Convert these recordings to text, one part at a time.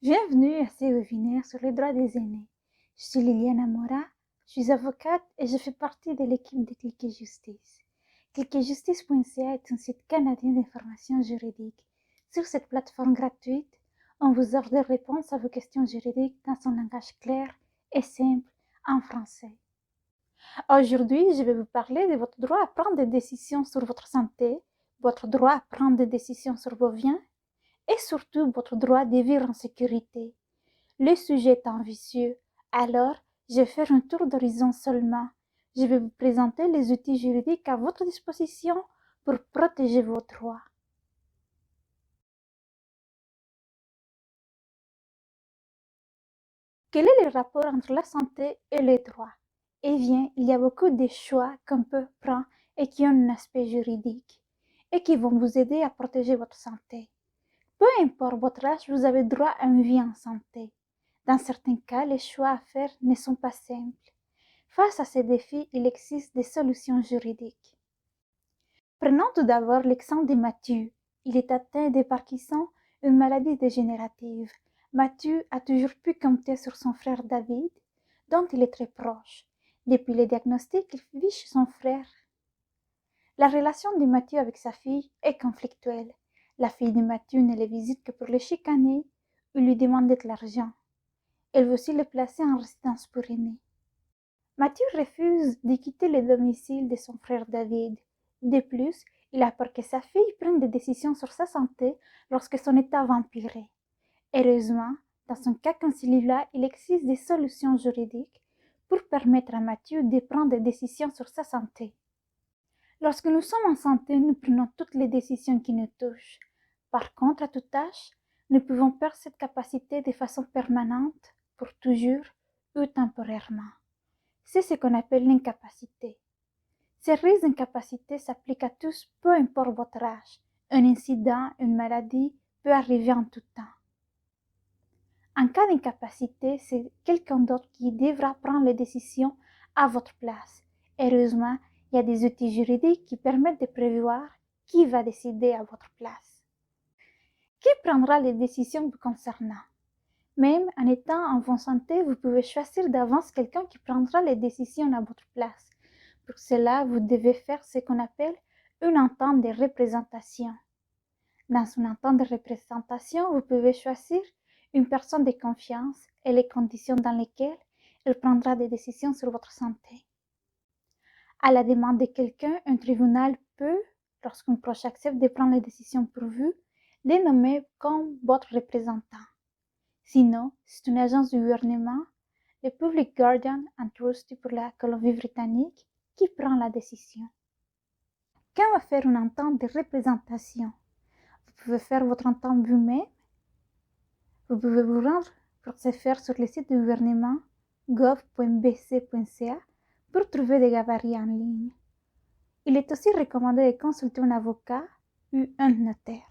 Bienvenue à ce webinaire sur les droits des aînés. Je suis Liliana Mora, je suis avocate et je fais partie de l'équipe de Cliquet Justice. Cliquetjustice.ca est un site canadien d'information juridique. Sur cette plateforme gratuite, on vous offre des réponses à vos questions juridiques dans un langage clair et simple en français. Aujourd'hui, je vais vous parler de votre droit à prendre des décisions sur votre santé, votre droit à prendre des décisions sur vos biens et surtout votre droit de vivre en sécurité. Le sujet est ambitieux, alors je vais faire un tour d'horizon seulement. Je vais vous présenter les outils juridiques à votre disposition pour protéger vos droits. Quel est le rapport entre la santé et les droits? Eh bien, il y a beaucoup de choix qu'on peut prendre et qui ont un aspect juridique et qui vont vous aider à protéger votre santé. Peu importe votre âge, vous avez droit à une vie en santé. Dans certains cas, les choix à faire ne sont pas simples. Face à ces défis, il existe des solutions juridiques. Prenons tout d'abord l'exemple de Mathieu. Il est atteint de Parkinson, une maladie dégénérative. Mathieu a toujours pu compter sur son frère David, dont il est très proche. Depuis le diagnostic, il vit chez son frère. La relation de Mathieu avec sa fille est conflictuelle. La fille de Mathieu ne le visite que pour le chicaner ou lui demander de l'argent. Elle veut aussi le placer en résidence pour aînés. Mathieu refuse de quitter le domicile de son frère David. De plus, il a peur que sa fille prenne des décisions sur sa santé lorsque son état va empirer. Heureusement, dans un cas comme celui-là, il existe des solutions juridiques pour permettre à Mathieu de prendre des décisions sur sa santé. Lorsque nous sommes en santé, nous prenons toutes les décisions qui nous touchent. Par contre, à tout âge, nous pouvons perdre cette capacité de façon permanente, pour toujours ou temporairement. C'est ce qu'on appelle l'incapacité. Ces risques d'incapacité s'appliquent à tous, peu importe votre âge. Un incident, une maladie peut arriver en tout temps. En cas d'incapacité, c'est quelqu'un d'autre qui devra prendre les décisions à votre place. Heureusement, il y a des outils juridiques qui permettent de prévoir qui va décider à votre place. Qui prendra les décisions vous concernant? Même en étant en bonne santé, vous pouvez choisir d'avance quelqu'un qui prendra les décisions à votre place. Pour cela, vous devez faire ce qu'on appelle une entente de représentation. Dans une entente de représentation, vous pouvez choisir une personne de confiance et les conditions dans lesquelles elle prendra des décisions sur votre santé. À la demande de quelqu'un, un tribunal peut, lorsqu'un proche accepte de prendre les décisions pour vous, les nommer comme votre représentant. Sinon, c'est une agence du gouvernement, le Public Guardian and Trustee pour la Colombie-Britannique, qui prend la décision. Quand va faire une entente de représentation? Vous pouvez faire votre entente vous-même. Vous pouvez vous rendre pour ce faire sur le site du gouvernement gov.bc.ca pour trouver des gabarits en ligne. Il est aussi recommandé de consulter un avocat ou un notaire.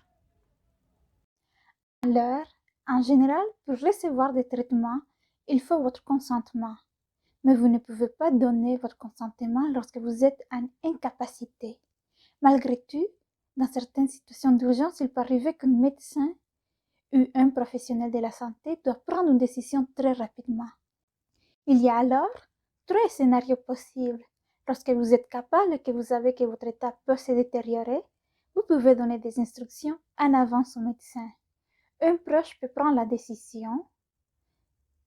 Alors, en général, pour recevoir des traitements, il faut votre consentement. Mais vous ne pouvez pas donner votre consentement lorsque vous êtes en incapacité. Malgré tout, dans certaines situations d'urgence, il peut arriver qu'un médecin ou un professionnel de la santé doit prendre une décision très rapidement. Il y a alors 3 scénarios possibles. Lorsque vous êtes capable et que vous savez que votre état peut se détériorer, vous pouvez donner des instructions en avance au médecin. Un proche peut prendre la décision,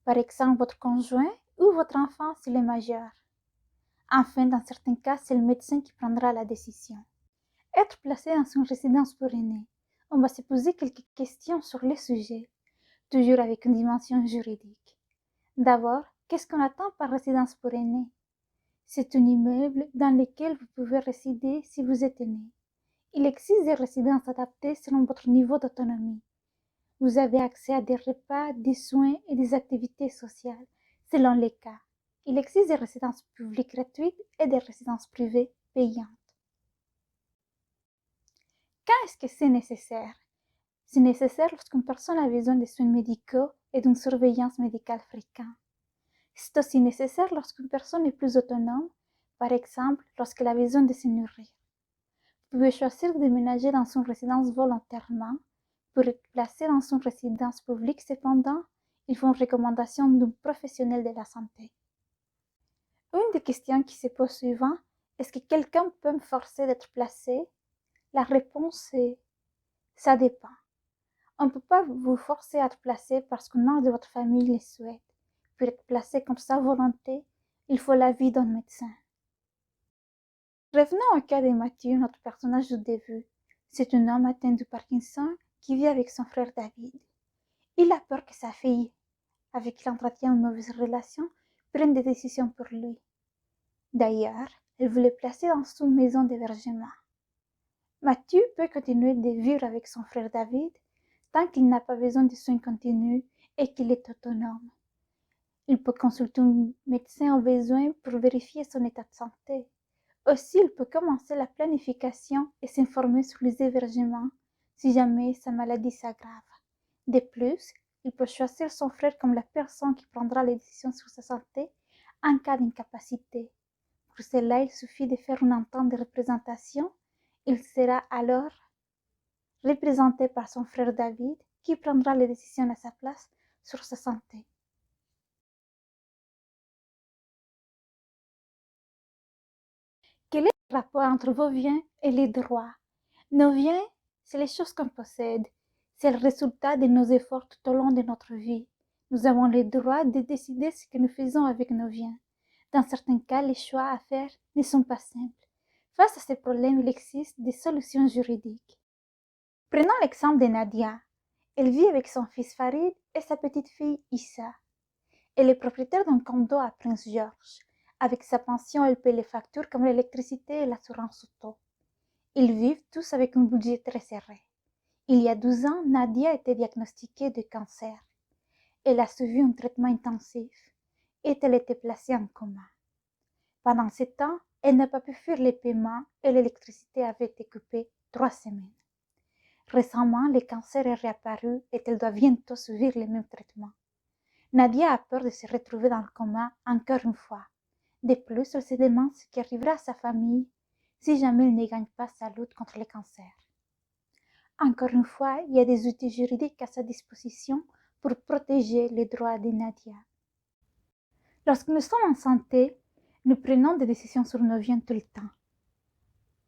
par exemple votre conjoint ou votre enfant s'il est majeur. Enfin, dans certains cas, c'est le médecin qui prendra la décision. Être placé dans une résidence pour aînés. On va se poser quelques questions sur le sujet, toujours avec une dimension juridique. D'abord, qu'est-ce qu'on attend par résidence pour aînés? C'est un immeuble dans lequel vous pouvez résider si vous êtes aîné. Il existe des résidences adaptées selon votre niveau d'autonomie. Vous avez accès à des repas, des soins et des activités sociales, selon les cas. Il existe des résidences publiques gratuites et des résidences privées payantes. Quand est-ce que c'est nécessaire? C'est nécessaire lorsqu'une personne a besoin de soins médicaux et d'une surveillance médicale fréquente. C'est aussi nécessaire lorsqu'une personne est plus autonome, par exemple lorsqu'elle a besoin de se nourrir. Vous pouvez choisir de déménager dans une résidence volontairement, Pour être placé dans une résidence publique, cependant, il faut une recommandation d'un professionnel de la santé. Une des questions qui se pose souvent, est-ce que quelqu'un peut me forcer d'être placé? La réponse est ça dépend. On ne peut pas vous forcer à être placé parce qu'un membre de votre famille le souhaite. Pour être placé contre sa volonté, il faut l'avis d'un médecin. Revenons au cas de Mathieu, notre personnage du début. C'est un homme atteint de Parkinson qui vit avec son frère David. Il a peur que sa fille, avec qui il entretient une mauvaise relation, prenne des décisions pour lui. D'ailleurs, elle veut le placer dans une maison d'hébergement. Mathieu peut continuer de vivre avec son frère David tant qu'il n'a pas besoin de soins continus et qu'il est autonome. Il peut consulter un médecin au besoin pour vérifier son état de santé. Aussi, il peut commencer la planification et s'informer sur les hébergements si jamais sa maladie s'aggrave. De plus, il peut choisir son frère comme la personne qui prendra les décisions sur sa santé en cas d'incapacité. Pour cela, il suffit de faire une entente de représentation. Il sera alors représenté par son frère David qui prendra les décisions à sa place sur sa santé. Quel est le rapport entre vos biens et les droits? Nos biens, c'est les choses qu'on possède. C'est le résultat de nos efforts tout au long de notre vie. Nous avons le droit de décider ce que nous faisons avec nos biens. Dans certains cas, les choix à faire ne sont pas simples. Face à ces problèmes, il existe des solutions juridiques. Prenons l'exemple de Nadia. Elle vit avec son fils Farid et sa petite fille Issa. Elle est propriétaire d'un condo à Prince George. Avec sa pension, elle paie les factures comme l'électricité et l'assurance auto. Ils vivent tous avec un budget très serré. Il y a 12 ans, Nadia a été diagnostiquée de cancer. Elle a suivi un traitement intensif et elle était placée en coma. Pendant ce temps, elle n'a pas pu faire les paiements et l'électricité avait été coupée 3 semaines. Récemment, le cancer est réapparu et elle doit bientôt subir le même traitement. Nadia a peur de se retrouver dans le coma encore une fois. De plus, elle se demande ce qui arrivera à sa famille si jamais elle ne gagne pas sa lutte contre le cancer. Encore une fois, il y a des outils juridiques à sa disposition pour protéger les droits de Nadia. Lorsque nous sommes en santé, nous prenons des décisions sur nos vies tout le temps.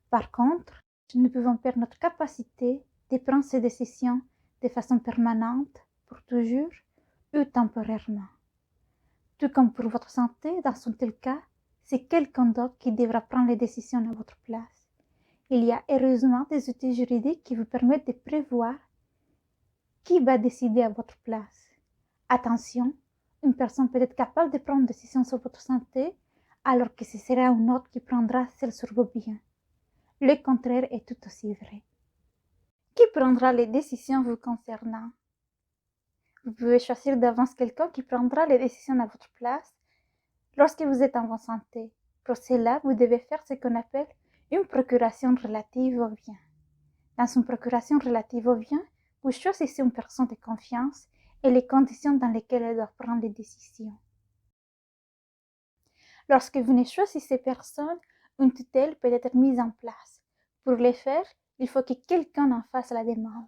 Par contre, nous ne pouvons perdre notre capacité de prendre ces décisions de façon permanente, pour toujours ou temporairement. Tout comme pour votre santé, dans un tel cas, c'est quelqu'un d'autre qui devra prendre les décisions à votre place. Il y a heureusement des outils juridiques qui vous permettent de prévoir qui va décider à votre place. Attention, une personne peut être capable de prendre une décision sur votre santé, alors que ce sera une autre qui prendra celle sur vos biens. Le contraire est tout aussi vrai. Qui prendra les décisions vous concernant? Vous pouvez choisir d'avance quelqu'un qui prendra les décisions à votre place lorsque vous êtes en bonne santé. Pour cela, vous devez faire ce qu'on appelle une procuration relative aux biens. Dans une procuration relative aux biens, vous choisissez une personne de confiance et les conditions dans lesquelles elle doit prendre les décisions. Lorsque vous ne choisissez personne, une tutelle peut être mise en place. Pour le faire, il faut que quelqu'un en fasse la demande.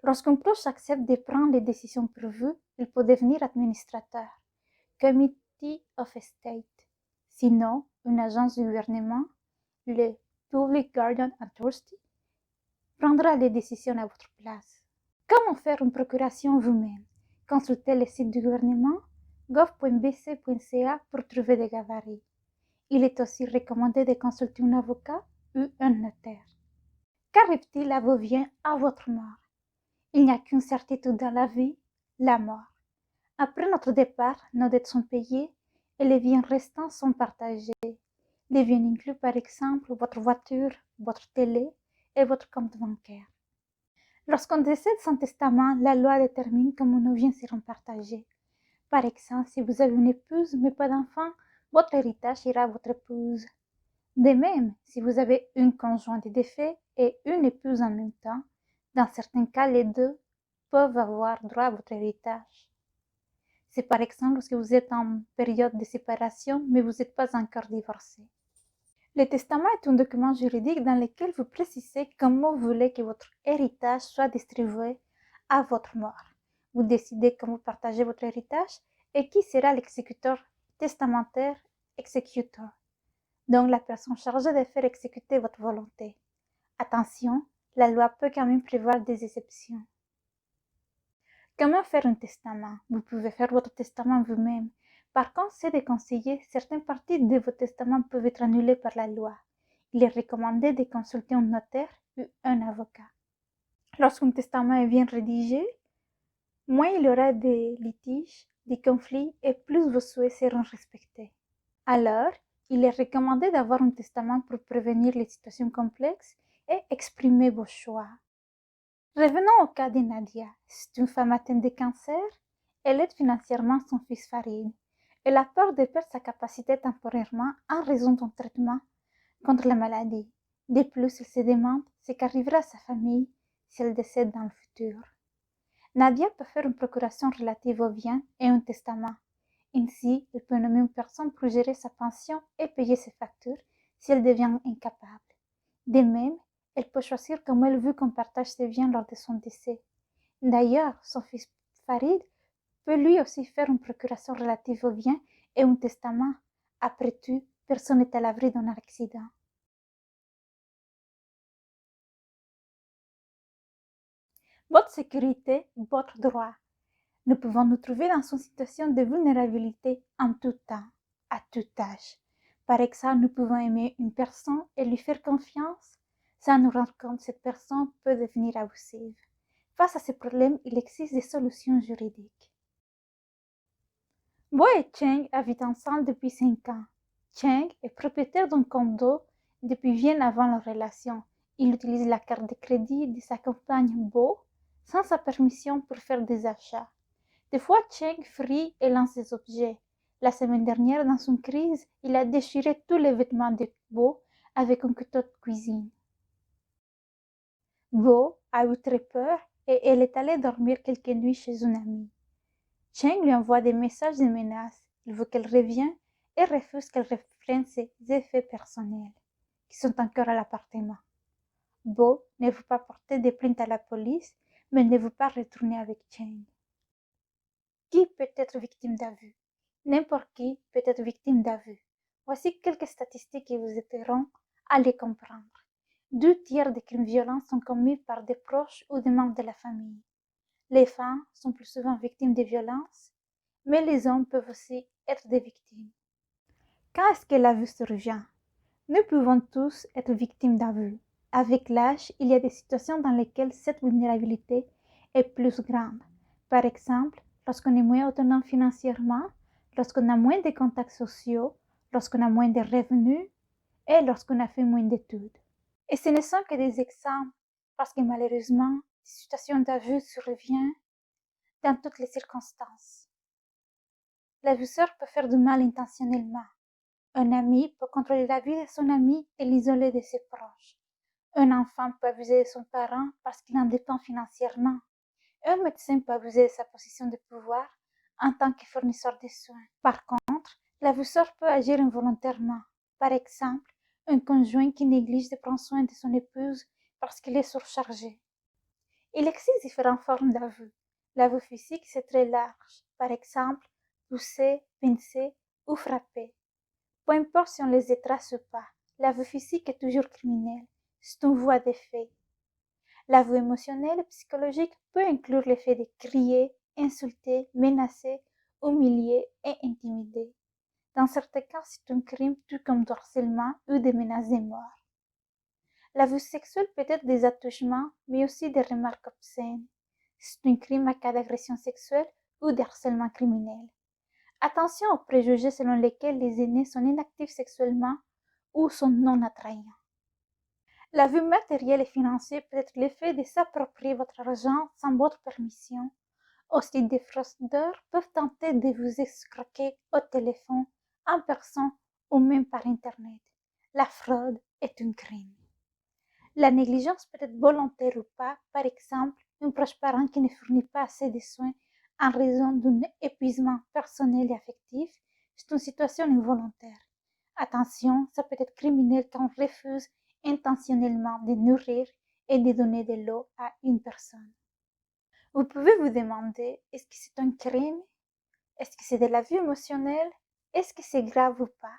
Lorsqu'un proche accepte de prendre les décisions pour vous, il peut devenir administrateur, Committee of Estate. Sinon, une agence du gouvernement, le Public Guardian Authority, prendra les décisions à votre place. Comment faire une procuration vous-même? Consultez le site du gouvernement gov.bc.ca pour trouver des gabarits. Il est aussi recommandé de consulter un avocat ou un notaire. Qu'arrive-t-il à vos biens à votre mort? Il n'y a qu'une certitude dans la vie, la mort. Après notre départ, nos dettes sont payées et les biens restants sont partagés. Les biens incluent par exemple votre voiture, votre télé et votre compte bancaire. Lorsqu'on décède sans testament, la loi détermine comment nos biens seront partagés. Par exemple, si vous avez une épouse mais pas d'enfant, votre héritage ira à votre épouse. De même, si vous avez une conjointe défunt et une épouse en même temps, dans certains cas, les deux peuvent avoir droit à votre héritage. C'est par exemple lorsque vous êtes en période de séparation mais vous n'êtes pas encore divorcé. Le testament est un document juridique dans lequel vous précisez comment vous voulez que votre héritage soit distribué à votre mort. Vous décidez comment partagez votre héritage et qui sera l'exécuteur testamentaire executor, donc la personne chargée de faire exécuter votre volonté. Attention, la loi peut quand même prévoir des exceptions. Comment faire un testament? Vous pouvez faire votre testament vous-même. Par contre, c'est déconseillé. Certaines parties de votre testament peuvent être annulées par la loi. Il est recommandé de consulter un notaire ou un avocat. Lorsqu'un testament est bien rédigé, moins il y aura des litiges, des conflits et plus vos souhaits seront respectés. Alors, il est recommandé d'avoir un testament pour prévenir les situations complexes et exprimer vos choix. Revenons au cas de Nadia. C'est une femme atteinte de cancer. Elle aide financièrement son fils Farid. Elle a peur de perdre sa capacité temporairement en raison d'un traitement contre la maladie. De plus, elle se demande ce qu'arrivera à sa famille si elle décède dans le futur. Nadia peut faire une procuration relative aux biens et un testament. Ainsi, elle peut nommer une personne pour gérer sa pension et payer ses factures si elle devient incapable. De même, elle peut choisir comment elle veut qu'on partage ses biens lors de son décès. D'ailleurs, son fils Farid peut lui aussi faire une procuration relative aux biens et un testament. Après tout, personne n'est à l'abri d'un accident. Votre sécurité, votre droit. Nous pouvons nous trouver dans une situation de vulnérabilité en tout temps, à tout âge. Par exemple, nous pouvons aimer une personne et lui faire confiance sans nous rendre compte que cette personne peut devenir abusive. Face à ces problèmes, il existe des solutions juridiques. Bo et Cheng habitent ensemble depuis 5 ans. Cheng est propriétaire d'un condo depuis bien avant leur relation. Il utilise la carte de crédit de sa compagne Bo sans sa permission pour faire des achats. Des fois, Cheng frit et lance des objets. La semaine dernière, dans une crise, il a déchiré tous les vêtements de Bo avec un couteau de cuisine. Bo a eu très peur et elle est allée dormir quelques nuits chez une amie. Cheng lui envoie des messages de menaces. Il veut qu'elle revienne et refuse qu'elle reprenne ses effets personnels, qui sont encore à l'appartement. Bo ne veut pas porter de plainte à la police, mais ne veut pas retourner avec Cheng. Qui peut être victime d'abus? N'importe qui peut être victime d'abus. Voici quelques statistiques qui vous aideront à les comprendre. 2 tiers des crimes violents sont commis par des proches ou des membres de la famille. Les femmes sont plus souvent victimes de violences, mais les hommes peuvent aussi être des victimes. Quand est-ce que l'abus survient? Nous pouvons tous être victimes d'abus. Avec l'âge, il y a des situations dans lesquelles cette vulnérabilité est plus grande. Par exemple, lorsqu'on est moins autonome financièrement, lorsqu'on a moins de contacts sociaux, lorsqu'on a moins de revenus et lorsqu'on a fait moins d'études. Et ce ne sont que des exemples, parce que malheureusement, des situations d'abus surviennent dans toutes les circonstances. L'abuseur peut faire du mal intentionnellement. Un ami peut contrôler la vie de son ami et l'isoler de ses proches. Un enfant peut abuser de son parent parce qu'il en dépend financièrement. Un médecin peut abuser de sa position de pouvoir en tant que fournisseur de soins. Par contre, l'abuseur peut agir involontairement. Par exemple, un conjoint qui néglige de prendre soin de son épouse parce qu'il est surchargé. Il existe différentes formes d'abus. L'abus physique, c'est très large. Par exemple, pousser, pincer ou frapper. Peu importe si on les étrace ou pas, l'abus physique est toujours criminel. C'est une voie de fait. L'abus émotionnel et psychologique peut inclure le fait de crier, insulter, menacer, humilier et intimider. Dans certains cas, c'est un crime tout comme du harcèlement ou des menaces de mort. L'abus sexuel peut être des attouchements, mais aussi des remarques obscènes. C'est un crime à cas d'agression sexuelle ou de harcèlement criminel. Attention aux préjugés selon lesquels les aînés sont inactifs sexuellement ou sont non attrayants. L'abus matériel et financier peut être l'effet de s'approprier votre argent sans votre permission. Aussi, des fraudeurs peuvent tenter de vous escroquer au téléphone, en personne ou même par Internet. La fraude est un crime. La négligence peut être volontaire ou pas, par exemple, un proche parent qui ne fournit pas assez de soins en raison d'un épuisement personnel et affectif, c'est une situation involontaire. Attention, ça peut être criminel quand on refuse intentionnellement de nourrir et de donner de l'eau à une personne. Vous pouvez vous demander, est-ce que c'est un crime? Est-ce que c'est de l'abus émotionnel? Est-ce que c'est grave ou pas?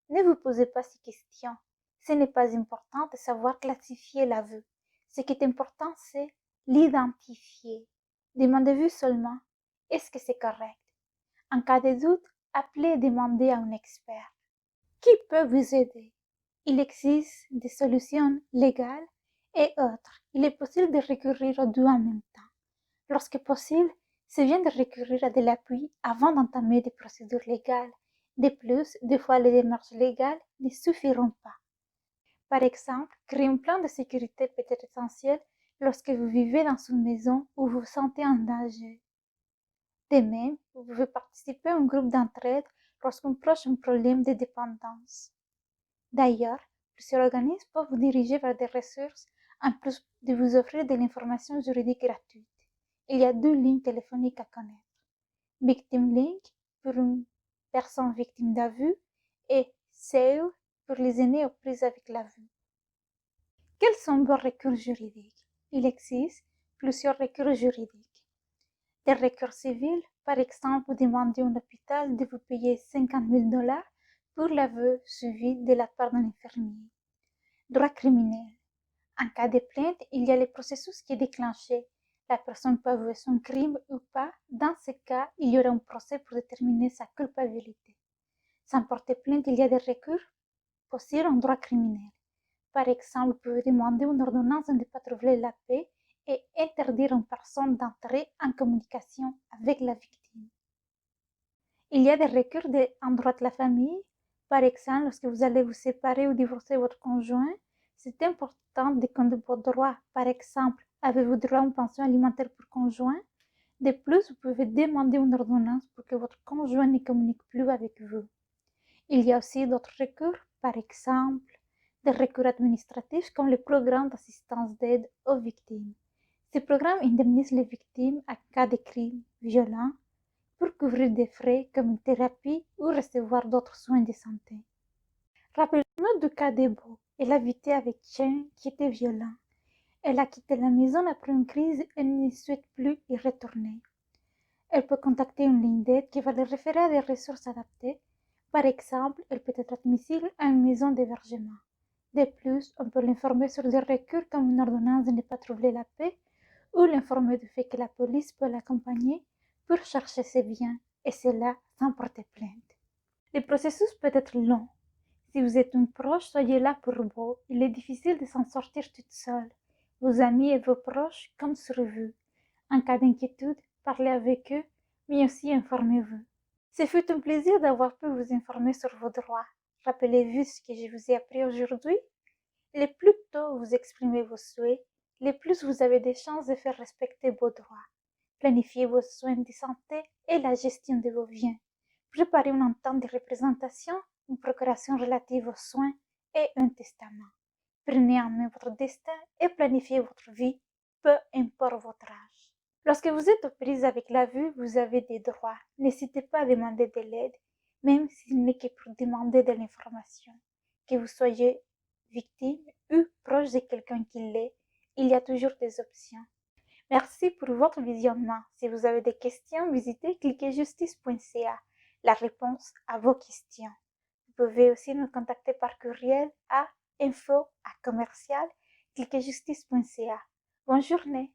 Ne vous posez pas ces questions. Ce n'est pas important de savoir classifier l'aveu. Ce qui est important, c'est l'identifier. Demandez-vous seulement, est-ce que c'est correct? En cas de doute, appelez et demandez à un expert. Qui peut vous aider? Il existe des solutions légales et autres. Il est possible de recourir aux deux en même temps. Lorsque possible, c'est bien de recourir à de l'appui avant d'entamer des procédures légales. De plus, des fois les démarches légales ne suffiront pas. Par exemple, créer un plan de sécurité peut être essentiel lorsque vous vivez dans une maison où vous vous sentez en danger. De même, vous pouvez participer à un groupe d'entraide lorsqu'un proche a un problème de dépendance. D'ailleurs, plusieurs organismes peuvent vous diriger vers des ressources en plus de vous offrir de l'information juridique gratuite. Il y a deux lignes téléphoniques à connaître. Victim Link pour une personne victime d'abus et SAIL pour les aînés aux prises avec l'abus. Quels sont vos recours juridiques? Il existe plusieurs recours juridiques. Des recours civils, par exemple, vous demandez à un hôpital de vous payer 50 000 $ pour l'aveu suivi de la part d'un infirmier. Droit criminel. En cas de plainte, il y a le processus qui est déclenché. La personne peut avouer son crime ou pas. Dans ce cas, il y aura un procès pour déterminer sa culpabilité. Sans porter plainte, il y a des recours possibles en droit criminel. Par exemple, vous pouvez demander une ordonnance de ne pas troubler la paix et interdire à une personne d'entrer en communication avec la victime. Il y a des recours en droit de la famille. Par exemple, lorsque vous allez vous séparer ou divorcer votre conjoint, c'est important de connaître vos droits. Par exemple, avez-vous droit à une pension alimentaire pour conjoint? De plus, vous pouvez demander une ordonnance pour que votre conjoint ne communique plus avec vous. Il y a aussi d'autres recours, par exemple, des recours administratifs comme le programme d'assistance d'aide aux victimes. Ce programme indemnise les victimes en cas de crimes violents pour couvrir des frais comme une thérapie ou recevoir d'autres soins de santé. Rappelons-nous du cas d'Ebo. Elle habitait avec Chen qui était violent. Elle a quitté la maison après une crise et ne souhaite plus y retourner. Elle peut contacter une ligne d'aide qui va le référer à des ressources adaptées. Par exemple, elle peut être admissible à une maison d'hébergement. De plus, on peut l'informer sur des recours comme une ordonnance de ne pas troubler la paix ou l'informer du fait que la police peut l'accompagner pour chercher ses biens, et cela sans porter plainte. Le processus peut être long. Si vous êtes un proche, soyez là pour vous. Il est difficile de s'en sortir toute seule. Vos amis et vos proches comptent sur vous. En cas d'inquiétude, parlez avec eux, mais aussi informez-vous. Ce fut un plaisir d'avoir pu vous informer sur vos droits. Rappelez-vous ce que je vous ai appris aujourd'hui. Le plus tôt vous exprimez vos souhaits, le plus vous avez des chances de faire respecter vos droits. Planifiez vos soins de santé et la gestion de vos biens. Préparez une entente de représentation, une procuration relative aux soins et un testament. Prenez en main votre destin et planifiez votre vie, peu importe votre âge. Lorsque vous êtes aux prises avec la vue, vous avez des droits. N'hésitez pas à demander de l'aide, même s'il n'est que pour demander de l'information. Que vous soyez victime ou proche de quelqu'un qui l'est, il y a toujours des options. Merci pour votre visionnement. Si vous avez des questions, visitez cliquezjustice.ca, la réponse à vos questions. Vous pouvez aussi nous contacter par courriel à info@cliquezjustice.ca. Bonne journée.